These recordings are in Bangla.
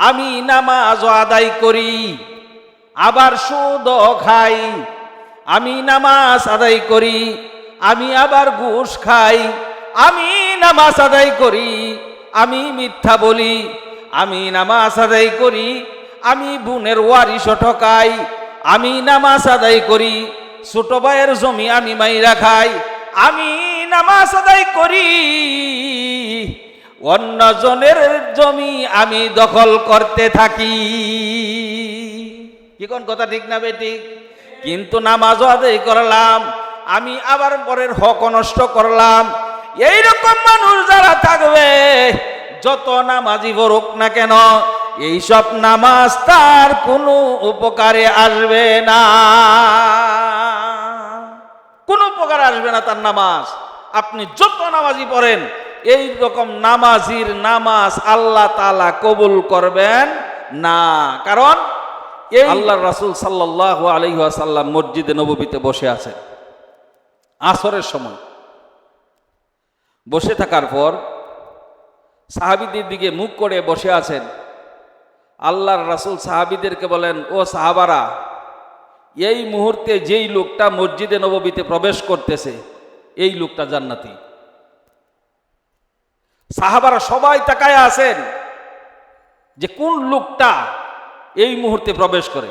আমি নামাজ আদায় করি আবার সুদও খাই, আমি নামাজ আদায় করি আমি আবার ঘুষ খাই, আমি নামাজ আদায় করি আমি মিথ্যা বলি, আমি নামাজ আদায় করি আমি বোনের ওয়ারিশ ঠকাই, আমি নামাজ আদায় করি ছোট ভাইয়ের জমি আমি মাইরা খাই, আমি নামাজ আদায় করি অন্যজনের জমি আমি দখল করতে থাকি। কি কোন কথা ঠিক না বেঠিক? কিন্তু নামাজ আদায় করলাম আমি আবার পরের হক নষ্ট করলাম। এইরকম মানুষ যারা থাকবে যত নামাজি পড়ুক না কেন এইসব নামাজ তার কোনো উপকারে আসবে না, কোনো উপকারে আসবে না তার নামাজ। আপনি যত নামাজি পড়েন এই রকম নামাজির নামাজ আল্লাহ তাআলা কবুল করবেন না। কারণ এই আল্লাহর রাসূল সাল্লাল্লাহু আলাইহি ওয়াসাল্লাম মসজিদে নববীতে বসে আছেন আসরের সময়। বসে থাকার পর সাহাবীদের দিকে মুখ করে বসে আছেন। আল্লাহর রাসূল সাহাবীদেরকে বলেন, ও সাহাবারা, এই মুহূর্তে যেই লোকটা মসজিদে নববীতে প্রবেশ করতেছে এই লোকটা জান্নাতি। সাহাবারা সবাই তাকায় আছেন যে কোন লোকটা এই মুহূর্তে প্রবেশ করে।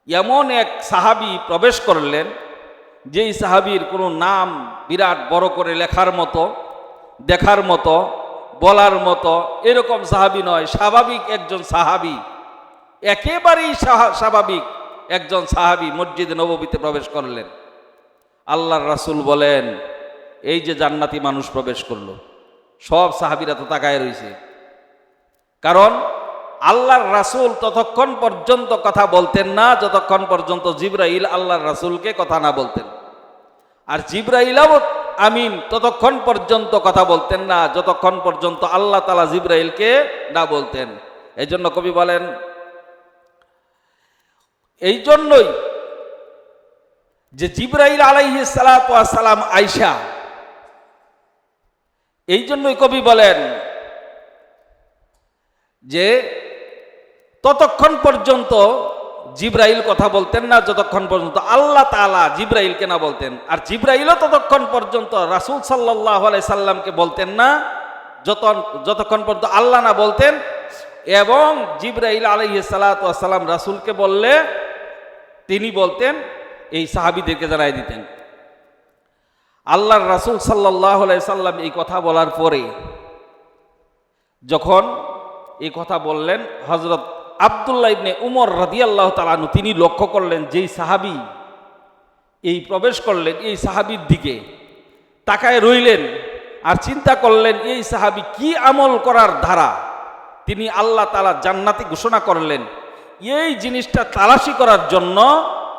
এমন এক সাহাবী প্রবেশ করলেন যেই সাহাবীর কোনো নাম বিরাট বড় করে লেখার মতো, দেখার মতো, বলার মতো এরকম সাহাবী নয়, স্বাভাবিক একজন সাহাবী, একেবারেই স্বাভাবিক একজন সাহাবী মসজিদে নববীতে প্রবেশ করলেন। আল্লাহর রাসূল বলেন, এই যে জান্নাতি মানুষ প্রবেশ করলো। সব সাহাবীরা তো তাকায় রয়েছে, কারণ আল্লাহর রাসূল ততক্ষণ পর্যন্ত কথা বলতেন না যতক্ষণ পর্যন্ত জিবরাইল আল্লাহর রাসূলকে কথা না বলতেন, আর জিবরাইলও আমিন ততক্ষণ পর্যন্ত কথা বলতেন না যতক্ষণ পর্যন্ত আল্লাহ তাআলা জিবরাইলকে না বলতেন। এই জন্য কবি বলেন, এই জন্যই যে জিবরাইল আলাইহিস সালাতু ওয়াস সালাম আয়েশা, এই জন্যই কবি বলেন যে ততক্ষণ পর্যন্ত জিবরাইল কথা বলতেন না যতক্ষণ পর্যন্ত আল্লাহ তাআলা জিবরাইলকে না বলতেন, আর জিবরাইলও ততক্ষণ পর্যন্ত রাসূল সাল্লাল্লাহু আলাইহি সাল্লামকে বলতেন না যতক্ষণ পর্যন্ত আল্লাহ না বলতেন। এবং জিবরাইল আলাইহিস সালাতু ওয়াস সালাম রাসূলকে বললে তিনি বলতেন, এই সাহাবীদেরকে জানাই দিতেন। আল্লাহর রাসূল সাল্লাল্লাহু আলাইহি সাল্লাম এই কথা বলার পরে যখন এই কথা বললেন, হযরত আব্দুল্লাহ ইবনে উমর রাদিয়াল্লাহু তাআলা আনহু তিনি লক্ষ্য করলেন যেই সাহাবী এই প্রবেশ করলেন এই সাহাবীর দিকে তাকায় রইলেন আর চিন্তা করলেন এই সাহাবী কি আমল করার ধারা তিনি আল্লাহ তাআলা জান্নাতি ঘোষণা করলেন। এই জিনিসটা তালাশি করার জন্য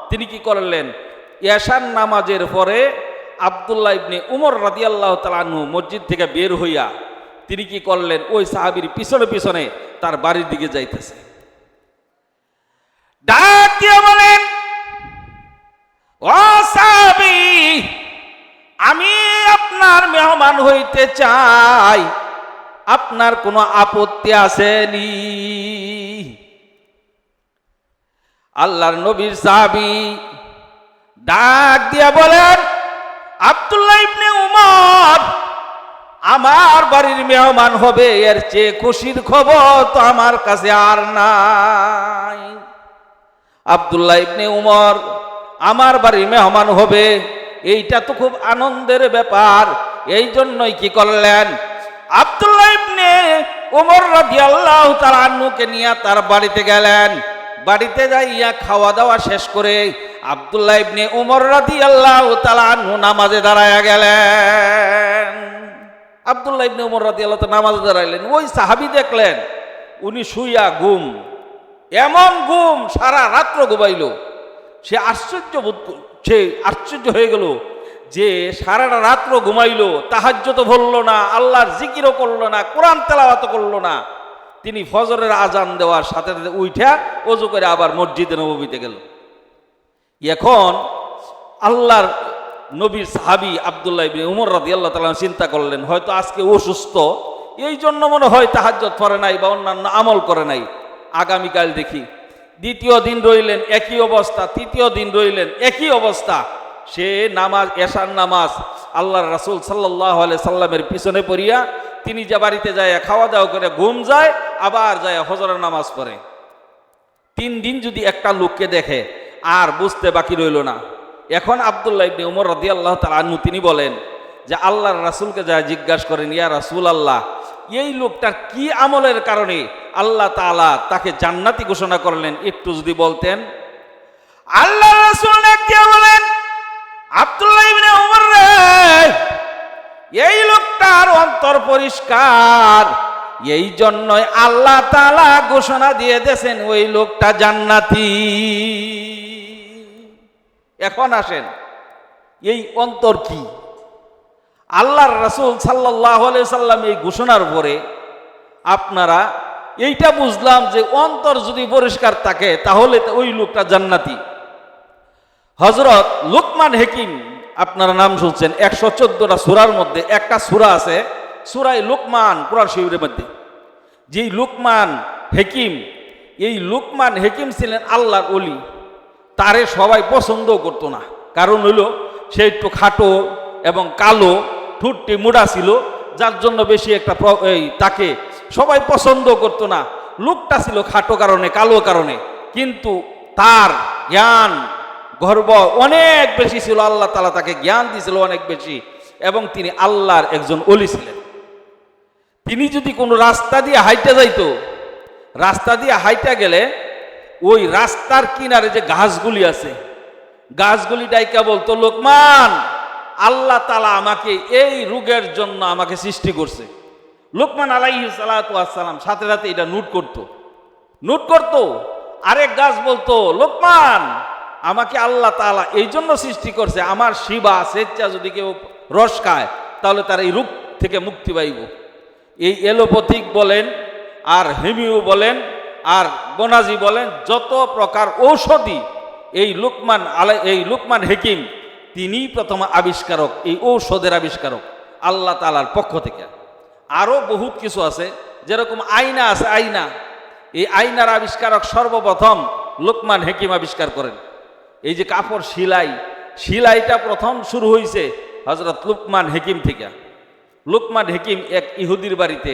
তিনি কি করলেন, এশার নামাজের পরে আব্দুল্লাহ ইবনে উমর রাদিয়াল্লাহু তাআলা আনহু মসজিদ থেকে বের হইয়া তিনি কি করলেন, ওই সাহাবীর পিছনে পিছনে তার বাড়ির দিকে যাইতেছে। ডাক দিয়ে বলেন, ও সাহাবী, আমি আপনার মেহমান হইতে চাই, আপনার কোনো আপত্তি আসেনি? আল্লাহর নবীর সাহাবী ডাক দিয়া বলেন, আব্দুল্লাহ ইবনে উমর আমার বাড়ির মেহমান হবে, এর চেয়ে খুশির খবর তো আমার কাছে আর নাই। আব্দুল্লাহ ইবনে উমর আমার বাড়ির মেহমান হবে, এইটা তো খুব আনন্দের ব্যাপার। এই জন্যই কি করলেন, আব্দুল্লাহ ইবনে উমর রাদিয়াল্লাহু তাআলা আনহুকে নিয়ে তার বাড়িতে গেলেন। বাড়িতে যাইয়া খাওয়া দাওয়া শেষ করে আব্দুল্লাহ ইবনে উমর রাদিয়াল্লাহু তাআলা আনহু নামাজে দাঁড়ায়া গেলেন। আব্দুল্লাহ ইবনে উমর রাদিয়াল্লাহু তাআলা নামাজে দাঁড়াইলেন, ওই সাহাবী দেখলেন উনি শুইয়া ঘুম, এমন ঘুম সারা রাত্র ঘুমাইল। সে আশ্চর্য হয়ে গেল যে সারাটা রাত্র ঘুমাইল, তাহাজ্জুদ পড়ল না, আল্লাহর জিকিরও করলো না, কোরআন তেলাওয়াত করলো না। তিনি ফজরের আজান দেওয়ার সাথে সাথে উঠা ওযু করে আবার মসজিদে নববীতে গেল। এখন আল্লাহর নবীর সাহাবী আব্দুল্লাহ ইবনে উমর রাদিয়াল্লাহু তাআলা চিন্তা করলেন, হয়তো আজকে অসুস্থ, এই জন্য মনে হয় তাহাজ্জুদ পড়ে নাই বা অন্যান্য আমল করে নাই। আগামীকাল দেখি দ্বিতীয় দিন রইলেন একই অবস্থা, তৃতীয় দিন রইলেন একই অবস্থা। সে নামাজ, এশার নামাজ আল্লাহর রাসূল সাল্লাল্লাহু আলাইহি সাল্লামের পিছনে পড়িয়া তিনি যে বাড়িতে যায় খাওয়া দাওয়া করে ঘুম যায়, আবার যায় হজরের নামাজ পড়ে। 3 দিন যদি একটা লোককে দেখে আর বুঝতে বাকি রইল না। এখন আব্দুল্লাহ ইবনে উমর রাদিয়াল্লাহু তাআলা আনহু তিনি বলেন যে আল্লাহর রাসূলকে যা জিজ্ঞাসা করেন, ইয়া রাসূলুল্লাহ, এই লোকটার কি আমলের কারণে আল্লাহ তাআলা তাকে জান্নাতি ঘোষণা করলেন, একটু যদি বলতেন। আল্লাহর রাসূল ডাকিয়া বলেন, আব্দুল্লাহ ইবনে উমর রে, এই লোকটার অন্তর পরিষ্কার, এই জন্যই আল্লাহ তাআলা ঘোষণা দিয়ে দিয়েছেন ওই লোকটা জান্নাতি। এখন আসেন, এই অন্তর কি? আল্লাহর রাসূল সাল্লাল্লাহু আলাইহি সাল্লাম এই ঘোষণার পরে আপনারা এইটা বুঝলাম যে অন্তর যদি পরিষ্কার থাকে তাহলে ওই লোকটা জান্নাতি। হযরত লুকমান হাকিম, আপনারা নাম শুনছেন, 114টা সূরার মধ্যে একটা সূরা আছে সূরা লুকমান, কুরআন শরীফের মধ্যে। যেই লুকমান হাকিম, এই লুকমান হাকিম ছিলেন আল্লাহর ওলি। তারে সবাই পছন্দ করতো না, কারণ হইল সে একটু খাটো এবং কালো, ঠোঁটটি মোটা ছিল, যার জন্য বেশি একটা তাকে সবাই পছন্দ করতো না। লোকটা ছিল খাটো কারণে, কালো কারণে, কিন্তু তার জ্ঞান গর্ব অনেক বেশি ছিল। আল্লাহ তাআলা তাকে জ্ঞান দিয়েছিল অনেক বেশি, এবং তিনি আল্লাহর একজন ওলি ছিলেন। তিনি যদি কোনো রাস্তা দিয়ে হাইটা যাইতো, রাস্তা দিয়ে হাইটা গেলে ওই রাস্তার কিনারে যে গাছগুলি আছে, গাছগুলি ডাইকা বলতো, লোকমান, আল্লাহ তাআলা আমাকে এই রোগের জন্য আমাকে সৃষ্টি করছে। লোকমান আলাইহিস সালাতু ওয়াস সালাম সাথে সাথে এটা নোট করতো। আরেক গাছ বলতো, লোকমান, আমাকে আল্লাহ তাআলা এই জন্য সৃষ্টি করছে, আমার শিবা স্বেচ্ছা যদি কেউ রস খায় তাহলে তার এই রোগ থেকে মুক্তি পাইব। এই এলোপ্যাথিক বলেন আর হেমিও বলেন আর বনাজি বলেন, যত প্রকার ঔষধি এই লুকমান হাকিম তিনি প্রথম আবিষ্কারক, এই ঔষধের আবিষ্কারক আল্লাহ তাআলার পক্ষ থেকে। আরও বহুত কিছু আছে, যেরকম আয়না আছে, আয়না, এই আয়নার আবিষ্কারক সর্বপ্রথম লুকমান হাকিম আবিষ্কার করেন। এই যে কাপড় সিলাইটা প্রথম শুরু হয়েছে হযরত লুকমান হাকিম থেকে। লুকমান হাকিম এক ইহুদির বাড়িতে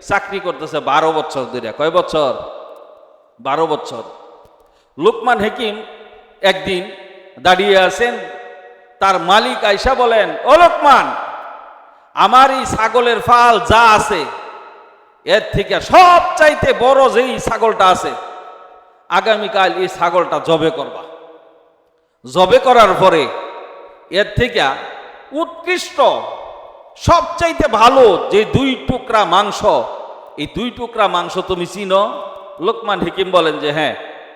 চাকরি করতেছে 12 বছর ধরে। কয় বছর? 12 বছর। লুকমান হাকিম একদিন দাঁড়িয়ে আছেন, তার মালিক আইসা বলেন, ও লোকমান, আমার এই ছাগলের ফাল যা আছে এর থেকে সবচাইতে বড় যেই ছাগলটা আছে, আগামীকাল এই ছাগলটা জবে করবা। জবে করার পরে এর থেকে উৎকৃষ্ট সবচাইতে ভালো যে 2 টুকরা মাংস, এই 2 টুকরা মাংস তুমি চিনো? লোকমান হাকিম বলেন যে হ্যাঁ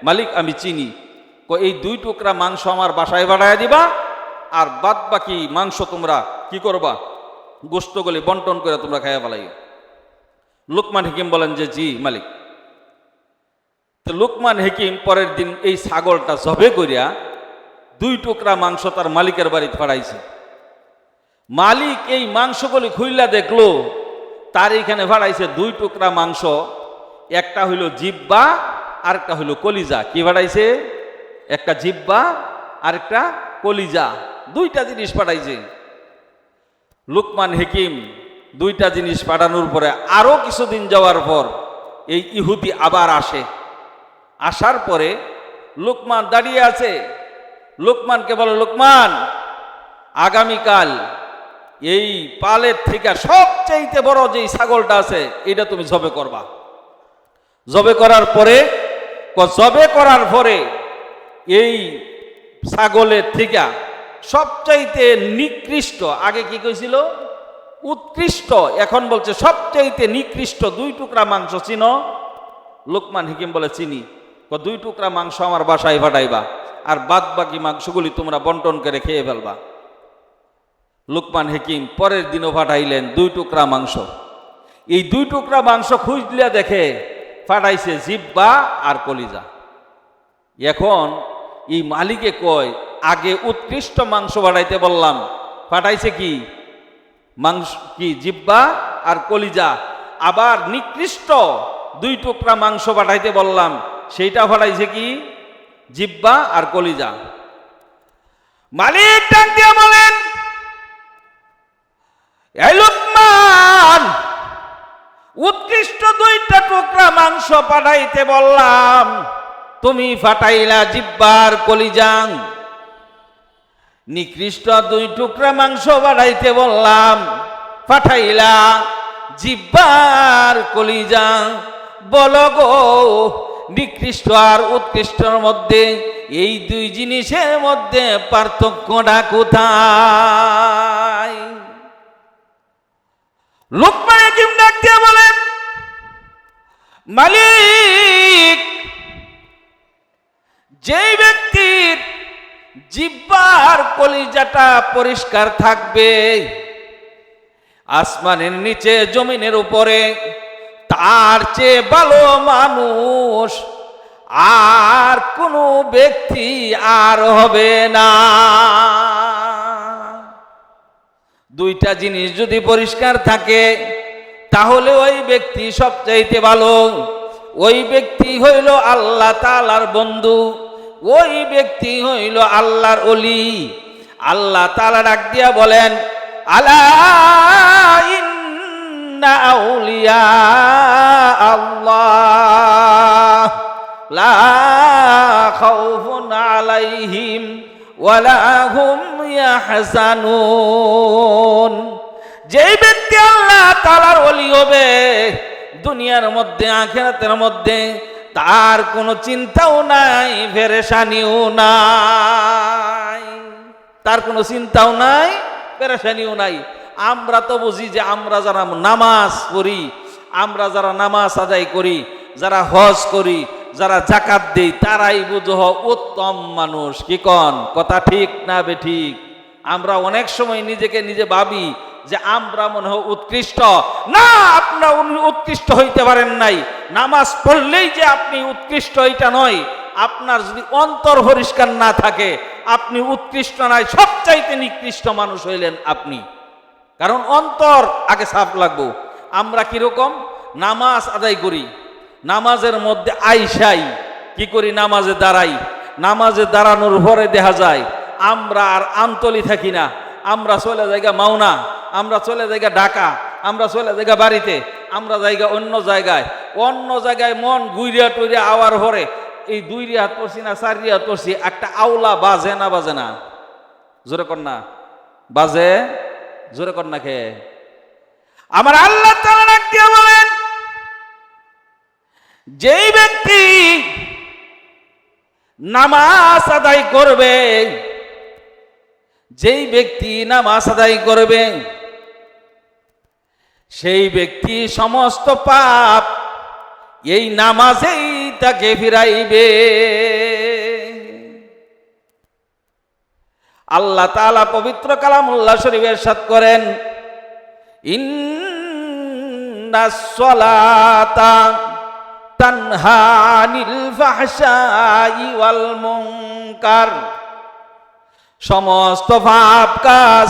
মালিক, আমি চিনি। এই 2 টুকরা মাংস আমার বাসায় বাড়ায় দিবা, আর বাদ বাকি মাংস তোমরা কি করবা? গোশতগুলি বন্টন করে তোমরা খাইয়া ফেলাই। লুকমান হাকিম বলেন যে জি মালিক। তো লুকমান হাকিম পরের দিন এই ছাগলটা জবে করিয়া 2 টুকরা মাংস তার মালিকের বাড়িতে পাঠাইছে। মালিক এই মাংসগুলি খুইলা দেখলো, তার এইখানে ভাড়াইছে 2 টুকরা মাংস, একটা হইল জিহ্বা আর একটা হইল কলিজা। কি ভাড়াইছে? একটা জিহ্বা আর একটা কলিজা, 2টা জিনিস পাঠাইছে। লুকমান হাকিম 2টা জিনিস পাঠানোর পরে আরো কিছুদিন যাওয়ার পর এই ইহুদি আবার আসে। আসার পরে লুকমান দাঁড়িয়ে আছে। লুকমানকে বলে, লোকমান, আগামীকাল এই পালের থেকে সবচাইতে বড় যে ছাগলটা আছে এটা তুমি জবে করবা। জবে করার পরে এই ছাগলের থেকে সবচাইতে নিকৃষ্ট, আগে কি কইছিল উৎকৃষ্ট, এখন বলছে সবচাইতে নিকৃষ্ট 2 টুকরা মাংস চিনো? লুকমান হাকিম বলে চিনি। 2 টুকরা মাংস আমার বাসায় পাঠাইবা, আর বাদ বাকি মাংসগুলি তোমরা বন্টন করে খেয়ে ফেলবা। লুকমান হাকিম পরের দিনও পাঠাইলেন 2 টুকরা মাংস। এই 2 টুকরা মাংস খুঁজলিয়া দেখে পাঠাইছে জিহ্বা আর কলিজা। এখন এই মালিকে কয়, আগে উৎকৃষ্ট মাংস পাঠাইতে বললাম, পাঠাইছে কি মাংস, কি জিহ্বা আর কলিজা, আবার নিকৃষ্ট 2 টুকরা মাংস পাঠাইতে বললাম, সেইটা পাঠাইছে কি? জিহ্বা আর কলিজা। মালিক ডাক দিয়ে বলেন, এই লোকমান, উৎকৃষ্ট 2টা টুকরা মাংস পাঠাইতে বললাম, তুমি পাঠাইলা জিহ্বার কলিজা। নিকৃষ্ট 2 টুকরা মাংস পাঠাইতে বললাম, পাঠাইলা জিহ্বার কলিজা। বলো গো, নিকৃষ্ট আর উৎকৃষ্টর মধ্যে, এই 2 জিনিসের মধ্যে পার্থক্যটা কোথায়? লোকমান হাকিম ডাক দিয়ে বলেন, মালিক, যেই ব্যক্তির জিহ্বার কলিজাটা পরিষ্কার থাকবে, আসমানের নিচে জমিনের উপরে, তার চেয়ে ভালো মানুষ আর কোনো ব্যক্তি আর হবে না। 2টা জিনিস যদি পরিষ্কার থাকে, তাহলে ওই ব্যক্তি সবচাইতে ভালো। ওই ব্যক্তি হইল আল্লাহ তাআলার বন্ধু, ওই ব্যক্তি হইল আল্লাহর ওলি। আল্লাহ তাআলা ডাক দিয়া বলেন, আলা ইন্না আউলিয়া আল্লাহ লা খাউফুন আলাইহিম ওয়ালা হুম ইয়াহজানুন। যেই ব্যক্তি আল্লাহ তাআলার ওলি হবে, দুনিয়ার মধ্যে আখিরাতের মধ্যে তার কোনো চিন্তাও নাই, পেরেশানিও নাই, তার কোনো চিন্তাও নাই, পেরেশানিও নাই। আমরা তো বুঝি যে আমরা যারা নামাজ পড়ি, আমরা যারা নামাজ আদায় করি, যারা হজ করি, যারা জাকাত দেই, তারাই বুঝহ উত্তম মানুষ। কি কন? কথা ঠিক না বেঠিক? আমরা অনেক সময় নিজেকে নিজে ভাবি যে আমরা মনে হয় উৎকৃষ্ট। না, আপনারা উৎকৃষ্ট হইতে পারেন নাই। নামাজ পড়লেই যে আপনি উৎকৃষ্ট এটা নয়। আপনার যদি অন্তর পরিষ্কার না থাকে, আপনি উৎকৃষ্ট নাই, সবচাইতে নিকৃষ্ট মানুষ হইলেন আপনি। কারণ অন্তর আগে সাফ লাগবো। আমরা কিরকম নামাজ আদায় করি, নামাজের মধ্যে আইসাই কি করি? নামাজে দাঁড়াই। নামাজে দাঁড়ানোর পরে দেখা যায় আমরা আর আমতলি থাকি না, আমরা চলে যাইগা মাওনা, আমরা চলে যাইগা ঢাকা, আমরা চলে যাইগা বাড়িতে, আমরা যাইগা অন্য জায়গায়। অন্য জায়গায় মন গুইরিয়া টুইরিয়া আওয়ার পরে এই 2 রিয়াত পড়ছি না 4 রিয়াত পড়ছি, একটা আওলা বাজে না বাজে না? জোরে কর না, বাজে? জোরে কর না খে? আমার আল্লাহ তাআলা ডাক দিয়ে বলেন, যেই ব্যক্তি নামাজ আদায় করবে, যেই ব্যক্তি নামাজ আদায় করবে, সেই ব্যক্তি সমস্ত পাপ এই নামাজেই তাকে ফিরাইবে। আল্লাহ তাআলা পবিত্র কালামুল্লাহ শরীফে ইরশাদ করেন, ইন্নাস সালাতা তানহা আনিল ফাহশাই ওয়াল মুনকার। সমস্ত পাপ কাজ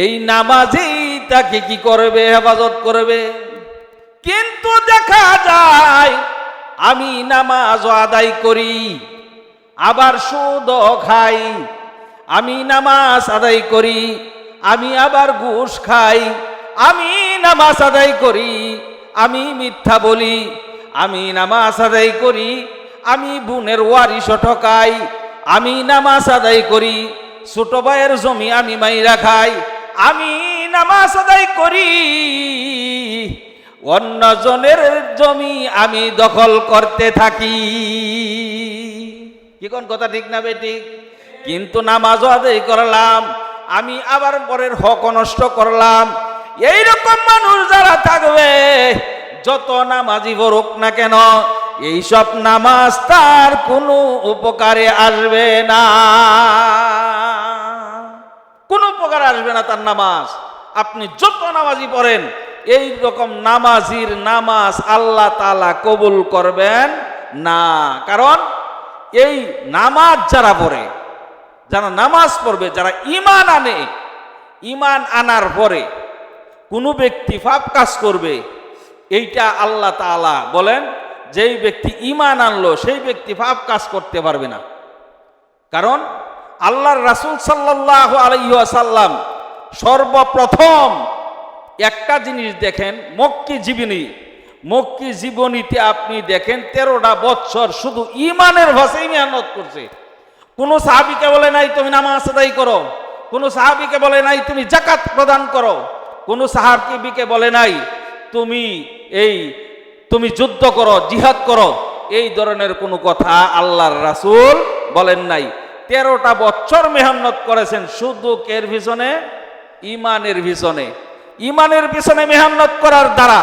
এই নামাজেই তাকে কি করবে? হেফাজত করবে। কিন্তু দেখা যায় আমি নামাজ আদায় করি, আবার সুদও খাই। আমি নামাজ আদায় করি, আমি আবার ঘুষ খাই। আমি নামাজ আদায় করি, আমি মিথ্যা বলি। আমি নামাজ আদায় করি, আমি বোনের ওয়ারিশ ঠকাই। আমি নামাজ আদায় করি, ছোট ভাইয়ের জমি আমি মাইরা খাই। আমি নামাজ আদায় করি, অন্যজনের জমি আমি দখল করতে থাকি। কি কোন কথা ঠিক না বেঠিক? কিন্তু নামাজ আদায় করলাম, আমি আবার পরের হক নষ্ট করলাম। এইরকম মানুষ যারা থাকবে, যত নামাজি পড়ুক না কেন, এইসব নামাজ তার কোনো উপকারে আসবে না, কোনো উপকারে আসবে না তার নামাজ। আপনি যত নামাজি পড়েন, এই রকম নামাজির নামাজ আল্লাহ তাআলা কবুল করবেন না। কারণ এই নামাজ যারা পড়ে, যারা নামাজ পড়বে, যারা ঈমান আনে, ঈমান আনার পরে কোনো ব্যক্তি পাপ কাজ করবে, এইটা আল্লাহ তাআলা বলেন যেই ব্যক্তি ঈমান আনলো সেই ব্যক্তি পাপ কাজ করতে পারবে না। কারণ আল্লাহর রাসূল সাল্লাল্লাহু আলাইহি ওয়াসাল্লাম সর্বপ্রথম একটা জিনিস দেখেন, মক্কি জীবনীতে আপনি দেখেন 13টা বছর শুধু ঈমানের ভাষায় মেহনত করছে। কোন সাহাবীকে বলে নাই তুমি নামাজ আদায় করো, কোন সাহাবীকে বলে নাই তুমি যাকাত প্রদান করো, কোন সাহাবীকে বলে নাই তুমি যুদ্ধ করো, জিহাদ করো, এই ধরনের কোনো কথা আল্লাহর রাসূল বলেন নাই। 13টা বছর মেহনত করেছেন শুধু কের পিছনে? ঈমানের পিছনে মেহনত করার দ্বারা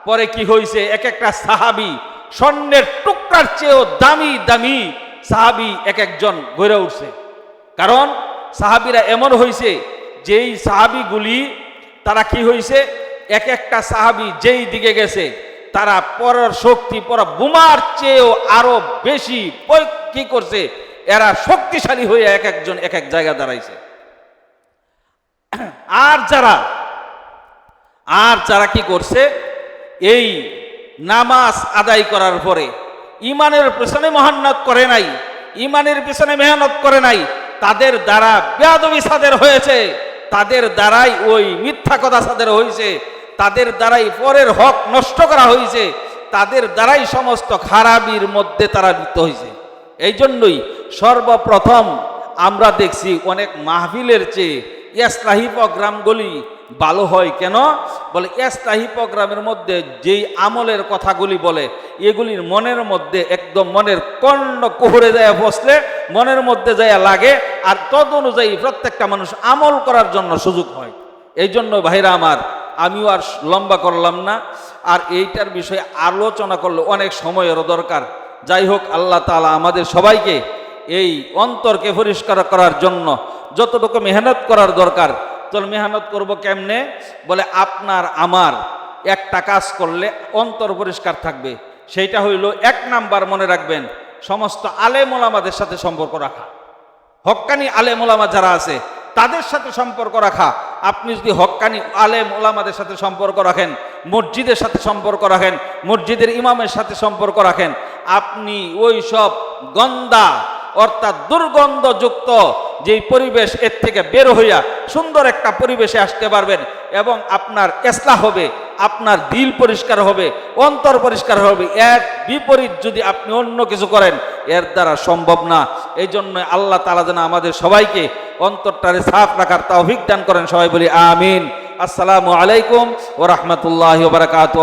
পরে কি হয়েছে, এক একটা সাহাবী স্বর্ণের টুকরার চেয়েও দামি দামি সাহাবী এক একজন গড়ে উঠছে। কারণ সাহাবীরা এমন হয়েছে, যেই সাহাবীগুলি তারা কি হয়েছে, এক একটা সাহাবী যেই দিকে গেছে তারা পরের শক্তি পরা বোমার চেয়েও আরো বেশি কি করছে, এরা শক্তিশালী হয়ে এক একজন এক এক জায়গা দাঁড়াইছে। আর যারা কি করছে, এই নামাজ আদায় করার পরে ঈমানের পেছনে মেহনত করে নাই, তাদের দ্বারা বেয়াদবি সাদের হয়েছে, তাদের দ্বারাই ওই মিথ্যা কথা সাদের হয়েছে, তাদের দ্বারাই পরের হক নষ্ট করা হয়েছে, তাদের দ্বারাই সমস্ত খারাপির মধ্যে তারা লিপ্ত হয়েছে। এই জন্যই সর্বপ্রথম আমরা দেখছি অনেক মাহফিলের চেয়ে ইসলাহি প্রোগ্রামগুলি ভালো হয়। কেন বলে, ইসলাহি প্রোগ্রামের মধ্যে যেই আমলের কথাগুলি বলে এগুলির মনের মধ্যে একদম মনের কর্ণ কুহুরে যায় বসলে মনের মধ্যে যায় লাগে, আর তদ অনুযায়ী প্রত্যেকটা মানুষ আমল করার জন্য সুযোগ হয়। এই জন্য ভাইরা আমার, আমিও আর লম্বা করলাম না, আর এইটার বিষয়ে আলোচনা করলে অনেক সময়েরও দরকার। যাই হোক, আল্লাহ তাআলা আমাদের সবাইকে এই অন্তরকে পরিষ্কার করার জন্য যতটুকু মেহনত করার দরকার, চল মেহনত করব কেমনে বলে, আপনার আমার একটা কাজ করলে অন্তর পরিষ্কার থাকবে। সেইটা হইল 1 নাম্বার মনে রাখবেন, সমস্ত আলেম ওলামাদের সাথে সম্পর্ক রাখা। হক্কানি আলেম ওলামা যারা আছে তাদের সাথে সম্পর্ক রাখা। আপনি যদি হক্কানি আলেম ওলামাদের সাথে সম্পর্ক রাখেন, মসজিদের সাথে সম্পর্ক রাখেন, মসজিদের ইমামের সাথে সম্পর্ক রাখেন, আপনি ওই সব গন্ধা অর্থাৎ দুর্গন্ধযুক্ত যেই পরিবেশ এর থেকে বের হইয়া সুন্দর একটা পরিবেশে আসতে পারবেন, এবং আপনার ইসলাহ হবে, আপনার দিল পরিষ্কার হবে, অন্তর পরিষ্কার হবে। এর বিপরীত যদি আপনি অন্য কিছু করেন, এর দ্বারা সম্ভব না। এই জন্য আল্লাহ তাআলা যেন আমাদের সবাইকে অন্তরটারে সাফ রাখার তৌফিক দান করেন। সবাই বলি আমিন। আসসালামু আলাইকুম ওয়া রাহমাতুল্লাহি ওয়া বারাকাতুহু।